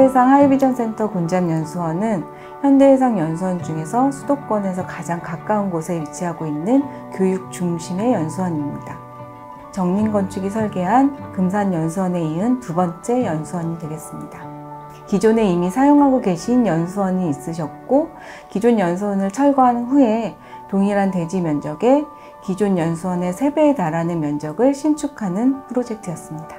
현대해상 하이비전센터 곤잡연수원은 현대해상 연수원 중에서 수도권에서 가장 가까운 곳에 위치하고 있는 교육 중심의 연수원입니다. 정린건축이 설계한 금산연수원에 이은 두 번째 연수원이 되겠습니다. 기존에 이미 사용하고 계신 연수원이 있으셨고, 기존 연수원을 철거한 후에 동일한 대지 면적의 기존 연수원의 3배에 달하는 면적을 신축하는 프로젝트였습니다.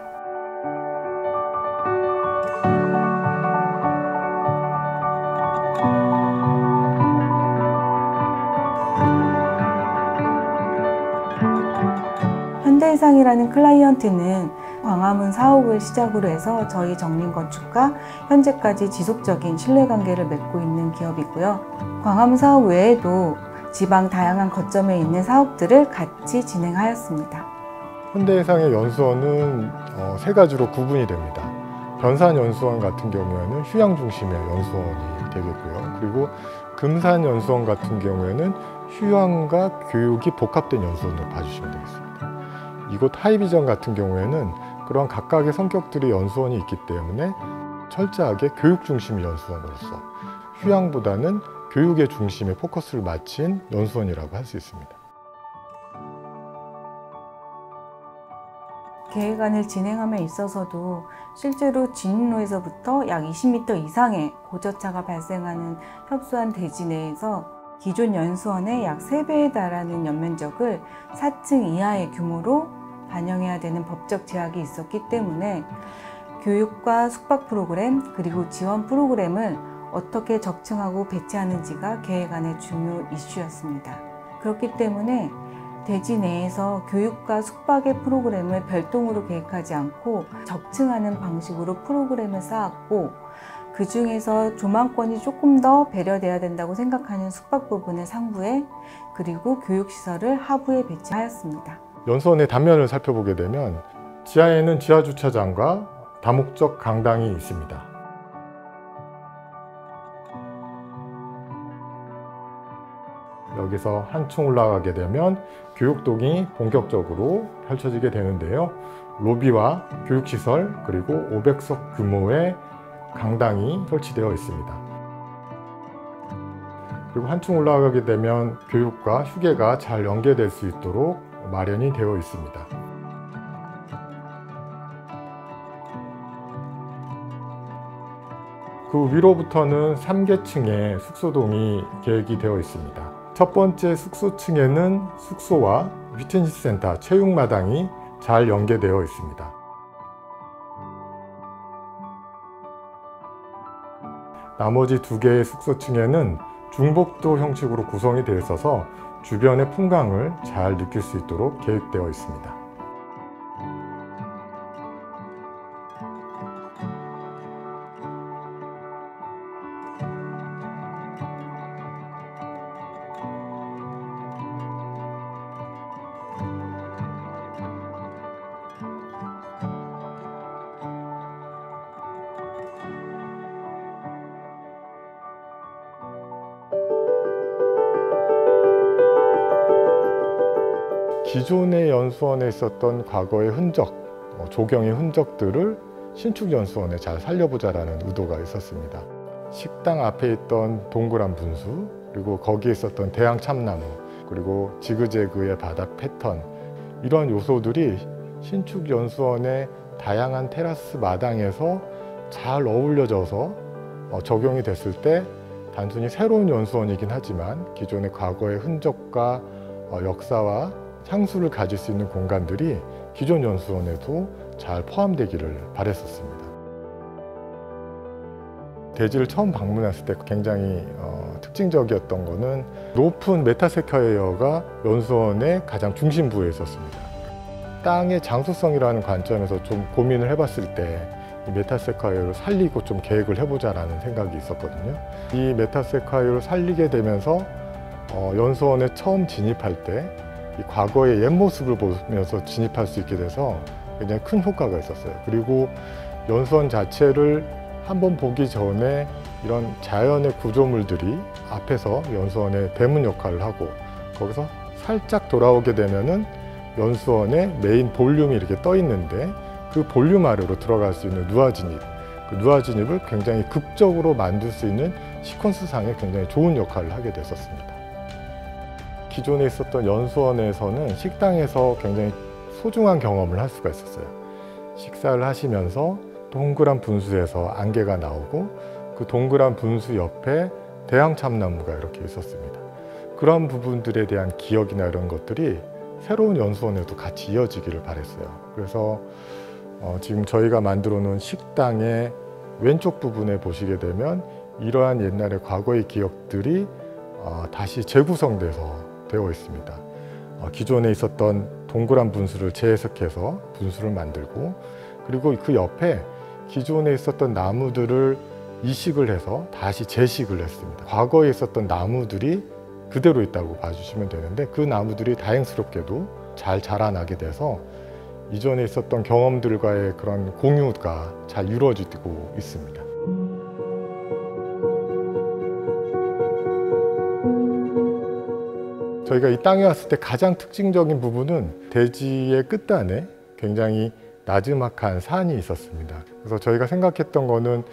현대해상이라는 클라이언트는 광화문 사옥을 시작으로 해서 저희 정린건축과 현재까지 지속적인 신뢰관계를 맺고 있는 기업이고요. 광화문 사옥 외에도 지방 다양한 거점에 있는 사업들을 같이 진행하였습니다. 현대해상의 연수원은 3가지로 구분이 됩니다. 변산연수원 같은 경우에는 휴양 중심의 연수원이 되겠고요. 그리고 금산연수원 같은 경우에는 휴양과 교육이 복합된 연수원으로 봐주시면 되겠습니다. 이곳 하이비전 같은 경우에는 그런 각각의 성격들의 연수원이 있기 때문에 철저하게 교육 중심의 연수원으로서 휴양보다는 교육의 중심에 포커스를 맞춘 연수원이라고 할 수 있습니다. 계획안을 진행함에 있어서도 실제로 진입로에서부터 약 20m 이상의 고저차가 발생하는 협소한 대지 내에서 기존 연수원의 약 3배에 달하는 연면적을 4층 이하의 규모로 반영해야 되는 법적 제약이 있었기 때문에 교육과 숙박 프로그램 그리고 지원 프로그램을 어떻게 적층하고 배치하는지가 계획안의 중요 이슈였습니다. 그렇기 때문에 대지 내에서 교육과 숙박의 프로그램을 별도로 계획하지 않고 적층하는 방식으로 프로그램을 쌓았고, 그 중에서 조망권이 조금 더 배려돼야 된다고 생각하는 숙박 부분을 상부에, 그리고 교육시설을 하부에 배치하였습니다. 연수원의 단면을 살펴보게 되면 지하에는 지하주차장과 다목적 강당이 있습니다. 여기서 한층 올라가게 되면 교육동이 본격적으로 펼쳐지게 되는데요. 로비와 교육시설 그리고 500석 규모의 강당이 설치되어 있습니다. 그리고 한층 올라가게 되면 교육과 휴게가 잘 연계될 수 있도록 마련이 되어 있습니다. 그 위로부터는 3계층의 숙소동이 계획이 되어 있습니다. 첫 번째 숙소층에는 숙소와 피트니스 센터, 체육마당이 잘 연계되어 있습니다. 나머지 2개의 숙소층에는 중복도 형식으로 구성이 되어 있어서 주변의 풍광을 잘 느낄 수 있도록 계획되어 있습니다. 기존의 연수원에 있었던 과거의 흔적, 조경의 흔적들을 신축 연수원에 잘 살려보자라는 의도가 있었습니다. 식당 앞에 있던 동그란 분수, 그리고 거기에 있었던 대형 참나무, 그리고 지그재그의 바다 패턴, 이런 요소들이 신축 연수원의 다양한 테라스 마당에서 잘 어울려져서 적용이 됐을 때 단순히 새로운 연수원이긴 하지만 기존의 과거의 흔적과 역사와 향수를 가질 수 있는 공간들이 기존 연수원에도 잘 포함되기를 바랬었습니다. 대지를 처음 방문했을 때 굉장히 특징적이었던 것은 높은 메타세콰이어가 연수원의 가장 중심부에 있었습니다. 땅의 장소성이라는 관점에서 좀 고민을 해봤을 때 이 메타세콰이어를 살리고 좀 계획을 해보자라는 생각이 있었거든요. 이 메타세콰이어를 살리게 되면서 연수원에 처음 진입할 때 이 과거의 옛 모습을 보면서 진입할 수 있게 돼서 굉장히 큰 효과가 있었어요. 그리고 연수원 자체를 한번 보기 전에 이런 자연의 구조물들이 앞에서 연수원의 대문 역할을 하고, 거기서 살짝 돌아오게 되면은 연수원의 메인 볼륨이 이렇게 떠 있는데 그 볼륨 아래로 들어갈 수 있는 누화 진입, 그 누아 진입을 굉장히 극적으로 만들 수 있는 시퀀스상에 굉장히 좋은 역할을 하게 됐었습니다. 기존에 있었던 연수원에서는 식당에서 굉장히 소중한 경험을 할 수가 있었어요. 식사를 하시면서 동그란 분수에서 안개가 나오고 그 동그란 분수 옆에 대왕 참나무가 이렇게 있었습니다. 그런 부분들에 대한 기억이나 이런 것들이 새로운 연수원에도 같이 이어지기를 바랬어요. 그래서 지금 저희가 만들어 놓은 식당의 왼쪽 부분에 보시게 되면 이러한 옛날의 과거의 기억들이 다시 재구성돼서 되어 있습니다. 기존에 있었던 동그란 분수를 재해석해서 분수를 만들고, 그리고 그 옆에 기존에 있었던 나무들을 이식을 해서 다시 재식을 했습니다. 과거에 있었던 나무들이 그대로 있다고 봐주시면 되는데, 그 나무들이 다행스럽게도 잘 자라나게 돼서 이전에 있었던 경험들과의 그런 공유가 잘 이루어지고 있습니다. 저희가 이 땅에 왔을 때 가장 특징적인 부분은 대지의 끝단에 굉장히 나지막한 산이 있었습니다. 그래서 저희가 생각했던 거는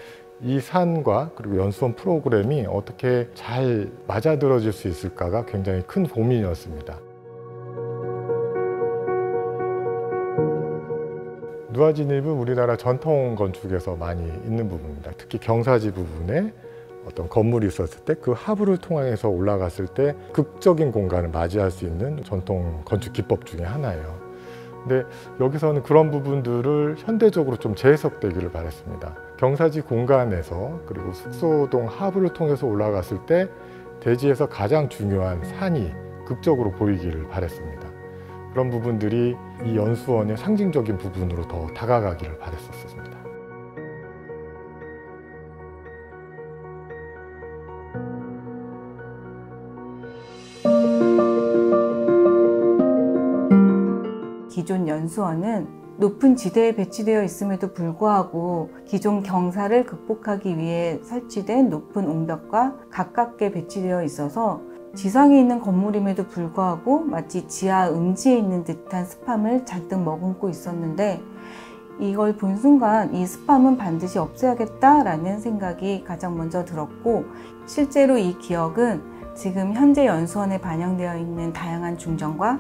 이 산과 그리고 연수원 프로그램이 어떻게 잘 맞아들어질 수 있을까가 굉장히 큰 고민이었습니다. 누아 진입은 우리나라 전통 건축에서 많이 있는 부분입니다. 특히 경사지 부분에 어떤 건물이 있었을 때 그 하부를 통해서 올라갔을 때 극적인 공간을 맞이할 수 있는 전통 건축 기법 중에 하나예요. 근데 여기서는 그런 부분들을 현대적으로 좀 재해석되기를 바랬습니다. 경사지 공간에서 그리고 숙소동 하부를 통해서 올라갔을 때 대지에서 가장 중요한 산이 극적으로 보이기를 바랬습니다. 그런 부분들이 이 연수원의 상징적인 부분으로 더 다가가기를 바랬었습니다. 기존 연수원은 높은 지대에 배치되어 있음에도 불구하고 기존 경사를 극복하기 위해 설치된 높은 옹벽과 가깝게 배치되어 있어서 지상에 있는 건물임에도 불구하고 마치 지하 음지에 있는 듯한 습함을 잔뜩 머금고 있었는데, 이걸 본 순간 이 습함은 반드시 없애야겠다라는 생각이 가장 먼저 들었고, 실제로 이 기억은 지금 현재 연수원에 반영되어 있는 다양한 중정과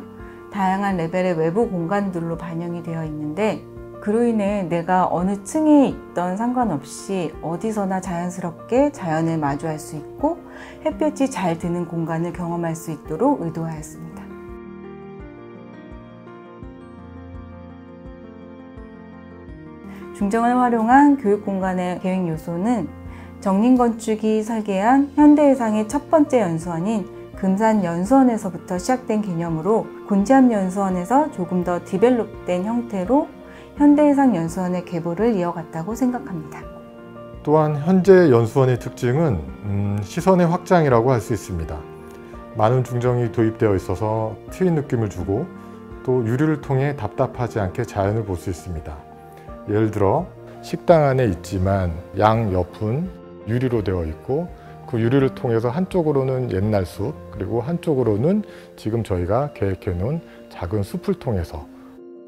다양한 레벨의 외부 공간들로 반영이 되어 있는데, 그로 인해 내가 어느 층에 있던 상관없이 어디서나 자연스럽게 자연을 마주할 수 있고 햇볕이 잘 드는 공간을 경험할 수 있도록 의도하였습니다. 중정을 활용한 교육공간의 계획 요소는 정림건축이 설계한 현대해상의 첫 번째 연수원인 금산연수원에서부터 시작된 개념으로 곤지암연수원에서 조금 더 디벨롭된 형태로 현대해상연수원의 계보를 이어갔다고 생각합니다. 또한 현재 연수원의 특징은 시선의 확장이라고 할 수 있습니다. 많은 중정이 도입되어 있어서 트인 느낌을 주고 또 유리를 통해 답답하지 않게 자연을 볼 수 있습니다. 예를 들어 식당 안에 있지만 양 옆은 유리로 되어 있고, 그 유리를 통해서 한쪽으로는 옛날 숲, 그리고 한쪽으로는 지금 저희가 계획해 놓은 작은 숲을 통해서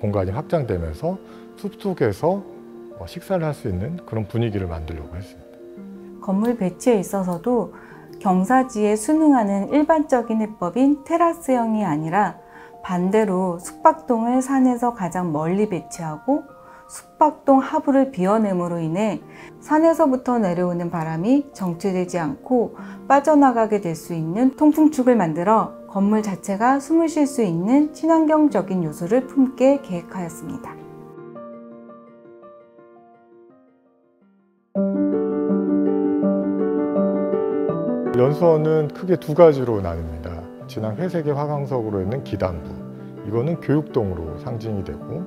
공간이 확장되면서 숲속에서 식사를 할 수 있는 그런 분위기를 만들려고 했습니다. 건물 배치에 있어서도 경사지에 순응하는 일반적인 해법인 테라스형이 아니라 반대로 숙박동을 산에서 가장 멀리 배치하고 숙박동 하부를 비워냄으로 인해 산에서부터 내려오는 바람이 정체되지 않고 빠져나가게 될 수 있는 통풍축을 만들어 건물 자체가 숨을 쉴 수 있는 친환경적인 요소를 품게 계획하였습니다. 연수원은 크게 두 가지로 나뉩니다. 진앙 회색의 화강석으로 있는 기단부, 이거는 교육동으로 상징이 되고,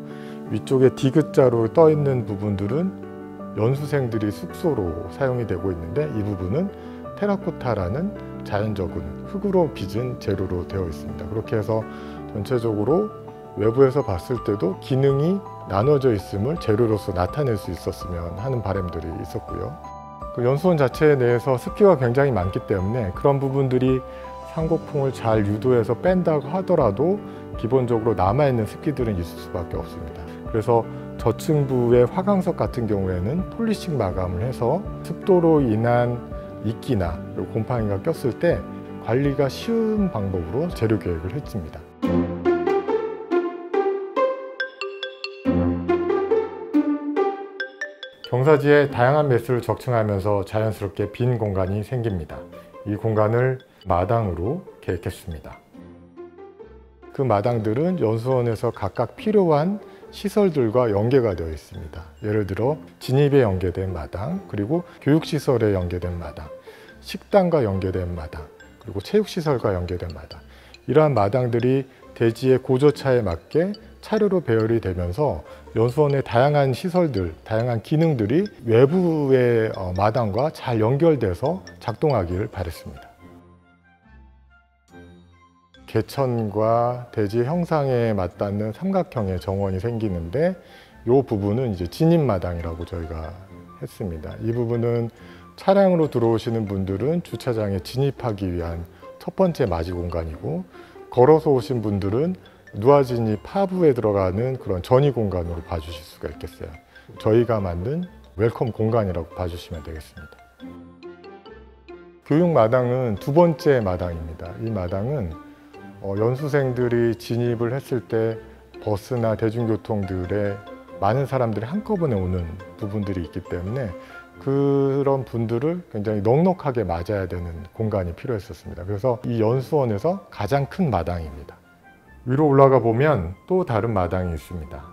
위쪽에 디귿자로 떠 있는 부분들은 연수생들이 숙소로 사용이 되고 있는데, 이 부분은 테라코타라는 자연적인 흙으로 빚은 재료로 되어 있습니다. 그렇게 해서 전체적으로 외부에서 봤을 때도 기능이 나눠져 있음을 재료로서 나타낼 수 있었으면 하는 바람들이 있었고요. 그 연수원 자체 내에서 습기가 굉장히 많기 때문에 그런 부분들이 상고풍을 잘 유도해서 뺀다고 하더라도 기본적으로 남아있는 습기들은 있을 수밖에 없습니다. 그래서 저층부의 화강석 같은 경우에는 폴리싱 마감을 해서 습도로 인한 이끼나 곰팡이가 꼈을 때 관리가 쉬운 방법으로 재료 계획을 했습니다. 경사지에 다양한 매수를 적층하면서 자연스럽게 빈 공간이 생깁니다. 이 공간을 마당으로 계획했습니다. 그 마당들은 연수원에서 각각 필요한 시설들과 연계가 되어 있습니다. 예를 들어 진입에 연계된 마당, 그리고 교육시설에 연계된 마당, 식당과 연계된 마당, 그리고 체육시설과 연계된 마당. 이러한 마당들이 대지의 고저차에 맞게 차례로 배열이 되면서 연수원의 다양한 시설들, 다양한 기능들이 외부의 마당과 잘 연결돼서 작동하기를 바랬습니다. 개천과 대지 형상에 맞닿는 삼각형의 정원이 생기는데 이 부분은 이제 진입마당이라고 저희가 했습니다. 이 부분은 차량으로 들어오시는 분들은 주차장에 진입하기 위한 첫 번째 맞이 공간이고, 걸어서 오신 분들은 누아진입 하부에 들어가는 그런 전이 공간으로 봐주실 수가 있겠어요. 저희가 만든 웰컴 공간이라고 봐주시면 되겠습니다. 교육마당은 두 번째 마당입니다. 이 마당은 연수생들이 진입을 했을 때 버스나 대중교통들에 많은 사람들이 한꺼번에 오는 부분들이 있기 때문에 그런 분들을 굉장히 넉넉하게 맞아야 되는 공간이 필요했었습니다. 그래서 이 연수원에서 가장 큰 마당입니다. 위로 올라가 보면 또 다른 마당이 있습니다.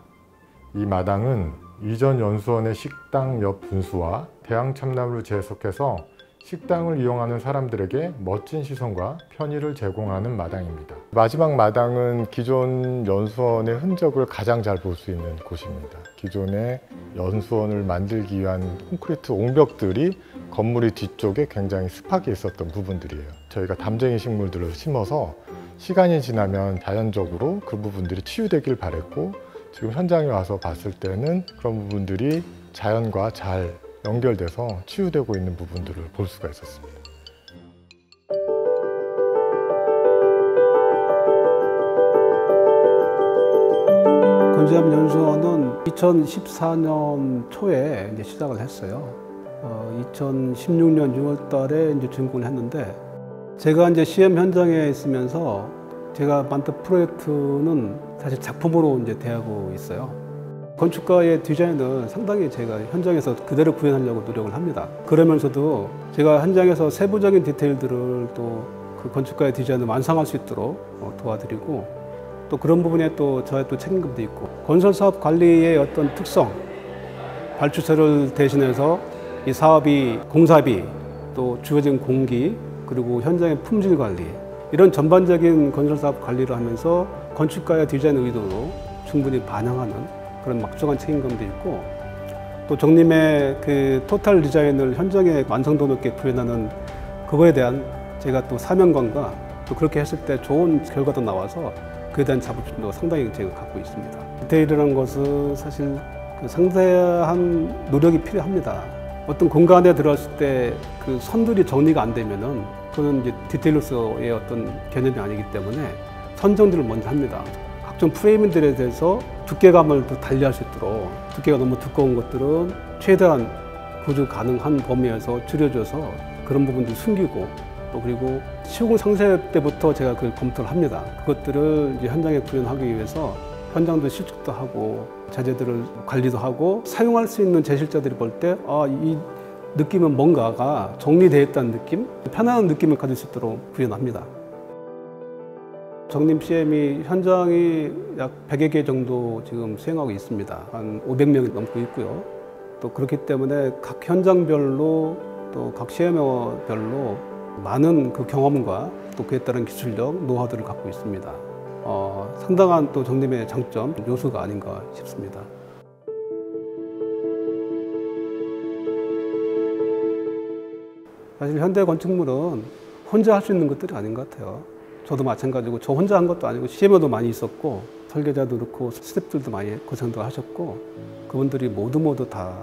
이 마당은 이전 연수원의 식당 옆 분수와 대왕 참나무를 재석해서 식당을 이용하는 사람들에게 멋진 시선과 편의를 제공하는 마당입니다. 마지막 마당은 기존 연수원의 흔적을 가장 잘 볼 수 있는 곳입니다. 기존의 연수원을 만들기 위한 콘크리트 옹벽들이 건물의 뒤쪽에 굉장히 습하게 있었던 부분들이에요. 저희가 담쟁이 식물들을 심어서 시간이 지나면 자연적으로 그 부분들이 치유되길 바랬고, 지금 현장에 와서 봤을 때는 그런 부분들이 자연과 잘 연결돼서 치유되고 있는 부분들을 볼 수가 있었습니다. 건재암 연수원은 2014년 초에 이제 시작을 했어요. 2016년 6월 달에 이제 준공을 했는데, 제가 이제 시험 현장에 있으면서 제가 만든 프로젝트는 사실 작품으로 이제 대하고 있어요. 건축가의 디자인은 상당히 제가 현장에서 그대로 구현하려고 노력을 합니다. 그러면서도 제가 현장에서 세부적인 디테일들을 또 그 건축가의 디자인을 완성할 수 있도록 도와드리고, 또 그런 부분에 또 저의 또 책임감도 있고, 건설사업 관리의 어떤 특성, 발주처를 대신해서 이 사업이 공사비, 또 주어진 공기, 그리고 현장의 품질 관리, 이런 전반적인 건설사업 관리를 하면서 건축가의 디자인 의도도 충분히 반영하는 그런 막중한 책임감도 있고, 또 정님의 그 토탈 디자인을 현장에 완성도 높게 구현하는 그거에 대한 제가 또 사명감과, 또 그렇게 했을 때 좋은 결과도 나와서 그에 대한 자부심도 상당히 제가 갖고 있습니다. 디테일이라는 것은 사실 그 상세한 노력이 필요합니다. 어떤 공간에 들어갔을 때 그 선들이 정리가 안 되면은 그건 이제 디테일로서의 어떤 개념이 아니기 때문에 선정들을 먼저 합니다. 각종 프레임들에 대해서 두께감을 더 달리할 수 있도록, 두께가 너무 두꺼운 것들은 최대한 구조 가능한 범위에서 줄여줘서 그런 부분들 숨기고, 또 그리고 시공 상세 때부터 제가 그걸 검토를 합니다. 그것들을 이제 현장에 구현하기 위해서 현장도 실측도 하고 자재들을 관리도 하고, 사용할 수 있는 제실자들이 볼 때 이 느낌은 뭔가가 정리되어 있다는 느낌, 편안한 느낌을 가질 수 있도록 구현합니다. 정림 CM이 현장이 약 100여 개 정도 지금 수행하고 있습니다. 한 500명이 넘고 있고요. 또 그렇기 때문에 각 현장별로 또 각 시험별로 많은 그 경험과 또 그에 따른 기술력, 노하우들을 갖고 있습니다. 상당한 또 정림의 장점, 요소가 아닌가 싶습니다. 사실 현대 건축물은 혼자 할 수 있는 것들이 아닌 것 같아요. 저도 마찬가지고, 저 혼자 한 것도 아니고 CMO도 많이 있었고, 설계자도 그렇고 스태프들도 많이 고생도 하셨고, 그분들이 모두 다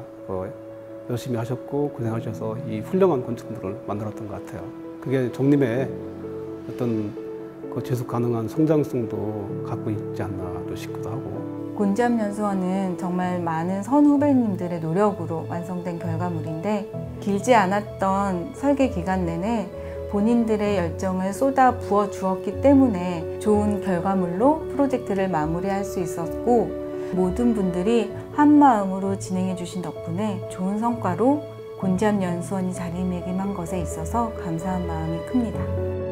열심히 하셨고 고생하셔서 이 훌륭한 건축물을 만들었던 것 같아요. 그게 정림의 어떤 그 지속 가능한 성장성도 갖고 있지 않나 싶기도 하고, 곤지암연수원은 정말 많은 선후배님들의 노력으로 완성된 결과물인데 길지 않았던 설계 기간 내내 본인들의 열정을 쏟아 부어 주었기 때문에 좋은 결과물로 프로젝트를 마무리할 수 있었고 모든 분들이 한마음으로 진행해 주신 덕분에 좋은 성과로 곤지암연수원이 자리매김한 것에 있어서 감사한 마음이 큽니다.